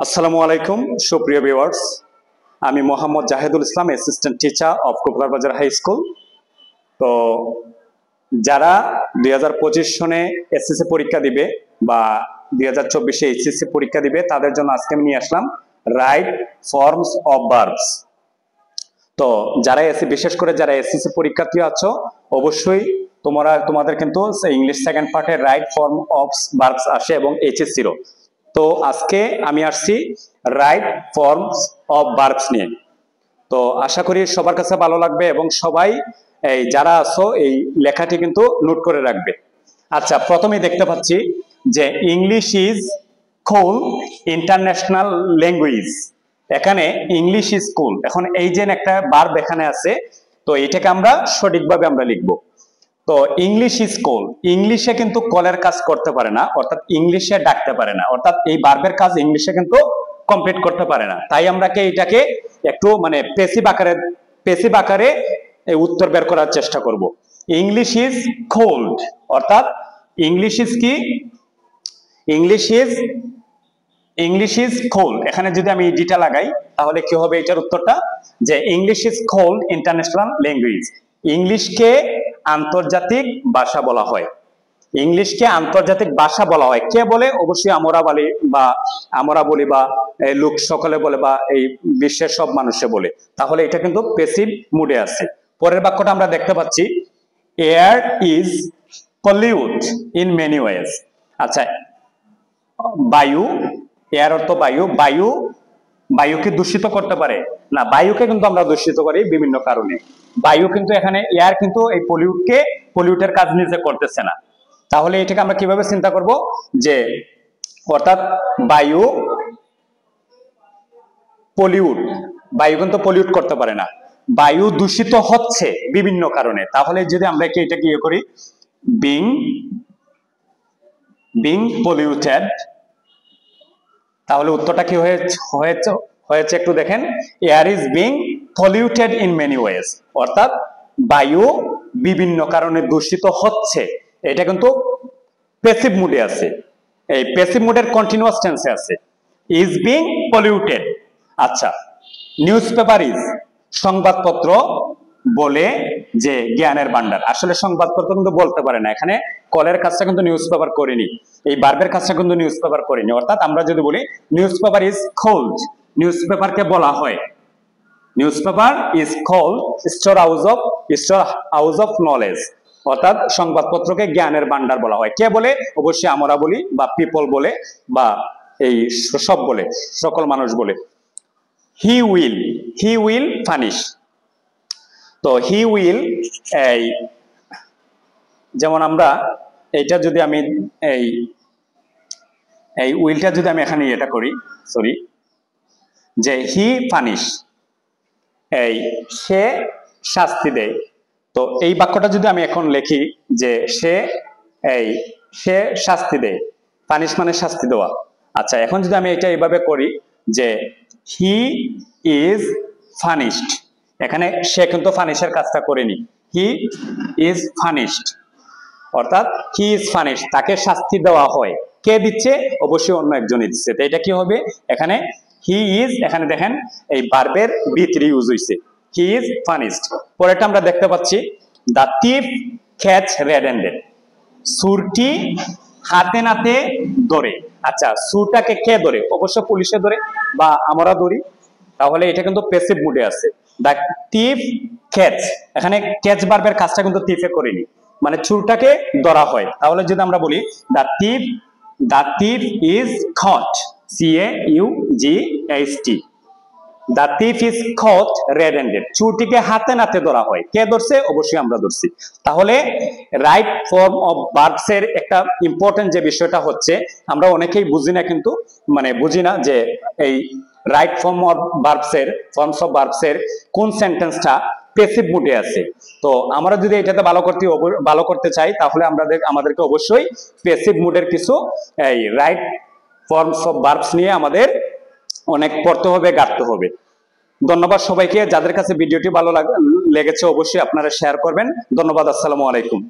আসসালামু আলাইকুম সুপ্রিয় ভিউয়ার্স, আমি মোহাম্মদ জাহিদুল ইসলাম, অ্যাসিস্ট্যান্ট টিচার অফ কোকলার বাজার হাই স্কুল। তো যারা 2025 সনে এসএসসি পরীক্ষা দিবে বা 2024-এ এইচএসসি পরীক্ষা দিবে তাদের জন্য আজকে আমি নিয়ে আসলাম রাইট ফর্মস অফ ভার্বস। তো যারা বিশেষ করে যারা এসএসসি পরীক্ষার্থী আছো, অবশ্যই তোমাদের কিন্তু ইংলিশ সেকেন্ড পার্টের রাইট ফর্ম অফ ভার্বস আসে এবং এইচএসসিরও। তো আজকে আমি আসছি রাইট ফর্মস অফ ভার্বস নিয়ে। তো আশা করি সবার কাছে ভালো লাগবে এবং সবাই এই যারা আছো এই লেখাটি কিন্তু নোট করে রাখবে। আচ্ছা, প্রথমেই দেখতে পাচ্ছি যে English is cool international language. এখানে ইংলিশ ইজ কুল, এখন এই যে একটা ভার্ব এখানে আছে, তো এটাকে আমরা সঠিকভাবে আমরা লিখবো। তো ইংলিশ ইজ কুল, ইংলিশে কিন্তু কলের কাজ করতে পারে না, অর্থাৎ ইংলিশে ডাকতে পারে না, অর্থাৎ এই ভার্বের কাজ ইংলিশে কিন্তু কমপ্লিট করতে পারে না। তাই আমরা এটাকে একটু মানে পেসিভ আকারে উত্তর বের করার চেষ্টা করব। ইংলিশ ইজ কোল্ড, অর্থাৎ ইংলিশ ইজ কি, ইংলিশ ইজ কোল্ড। এখানে যদি আমি ডিটা লাগাই তাহলে কি হবে এটার উত্তরটা, যে English is called international language. ইংলিশকে আন্তর্জাতিক ভাষা বলা হয়, ইংলিশকে আন্তর্জাতিক ভাষা বলা হয়। কে বলে? অবশ্যই আমরা বলি বা লোক সকলে বলে বা এই বিশ্বের সব মানুষে বলে। তাহলে এটা কিন্তু প্যাসিভ মুডে আছে। পরের বাক্যটা আমরা দেখতে পাচ্ছি air is pollute in many ways. আচ্ছা, বায়ু, এয়ার অর্থ বায়ু, বায়ুকে দূষিত করতে পারে না, বায়ুকে কিন্তু আমরা দূষিত করি বিভিন্ন কারণে। বায়ু কিন্তু এখানে এয়ার কিন্তু এই পলিউটের কাজ নিজে করতেছে না। তাহলে এটাকে আমরা কিভাবে চিন্তা করব, যে অর্থাৎ বায়ু কিন্তু পলিউট করতে পারে না, বায়ু দূষিত হচ্ছে বিভিন্ন কারণে। তাহলে যদি আমরা এটাকে ইয়ে করি, বিং পলিউটেড, তাহলে উত্তরটা কি হয়েছে একটু দেখেন, air is being polluted in many ways, অর্থাৎ বায়ু বিভিন্ন কারণে দূষিত হচ্ছে। এটা কিন্তু প্যাসিভ মুডে আছে, এই প্যাসিভ মুডের কন্টিনিউয়াস টেন্সে আছে, ইজ বিং পলিউটেড। আচ্ছা, নিউজপেপার ইজ, সংবাদপত্র বলে যে জ্ঞানের ভান্ডার। আসলে সংবাদপত্র কিন্তু বলতে পারে না, এখানে কলের কাজটা কিন্তু নিউজপেপার করেনি, এই ভার্বের কাজটা কিন্তু নিউজপেপার করেনি। অর্থাৎ আমরা যদি বলি নিউজপেপার ইজ কল্ড, নিউজপেপারকে বলা হয়, newspaper is called store house of knowledge, অর্থাৎ সংবাদপত্রকে জ্ঞানের ভান্ডার বলা হয়। কে বলে? অবশ্যই আমরা বলি বা পিপল বলে বা এই সব বলে, সকল মানুষ বলে। হি উইল ফানিশ, তো হি উইল, যেমন আমরা এইটা যদি আমি এই উইলটা যদি আমি এখানে এটা করি, সরি, যে হি ফানিশ, সে শাস্তি দেয়। তো এই বাক্যটা যদি আমি এখন লিখি যে সে শাস্তি দেয়, পানিশ মানে শাস্তি দেওয়া। আচ্ছা, এখন যদি আমি এটা এইভাবে করি যে হি ইজ ফানিশড, এখানে সে কিন্তু ফানিশের কাজটা করেনি, হি ইজ ফানিশড, অর্থাৎ হি ইজ ফানিশড, তাকে শাস্তি দেওয়া হয়। কে দিচ্ছে? অবশ্যই অন্য একজনই দিচ্ছে। তো এটা কি হবে, এখানে হি ইজ, এখানে দেখেন এই ভার্বের ভিতরে ইউজ হইছে, হি ইজ ফানিশড। পরেরটা আমরা দেখতে পাচ্ছি the thief catch red handed, চোরটি হাতে নাতে ধরে। আচ্ছা, চোরটাকে কে ধরে? অবশ্য পুলিশে ধরে বা আমরা ধরি। তাহলে এটা কিন্তু প্যাসিভ মুডে আছে। দ্য থিফ ক্যাচ, এখানে ক্যাচ ভার্বের কাজটা কিন্তু থিফে করেনি, মানে চোরটাকে ধরা হয়। তাহলে যদি আমরা বলি the thief is caught, CAUGHT, the thief is caught red-handed, চোরটিকে হাতে নাতে ধরা হয়। কে ধরছে? অবশ্যই আমরা ধরছি। তাহলে রাইট ফর্ম অফ ভার্বস এর একটা ইম্পর্টেন্ট যে বিষয়টা হচ্ছে, আমরা অনেকেই বুঝি না, কিন্তু মানে বুঝি না যে এই right form of forms of verbs এর কোন সেন্টেন্সটা প্যাসিভ মুডে আছে। তো আমরা যদি এটাতে ভালো করতে চাই তাহলে আমাদেরকে অবশ্যই প্যাসিভ মুডের কিছু এই রাইট ফর্মস অফ ভার্বস নিয়ে আমাদের অনেক পড়তে হবে, গাঁথতে হবে। ধন্যবাদ সবাইকে। যাদের কাছে ভিডিওটি ভালো লেগেছে অবশ্যই আপনারা শেয়ার করবেন। ধন্যবাদ। আসসালামু আলাইকুম।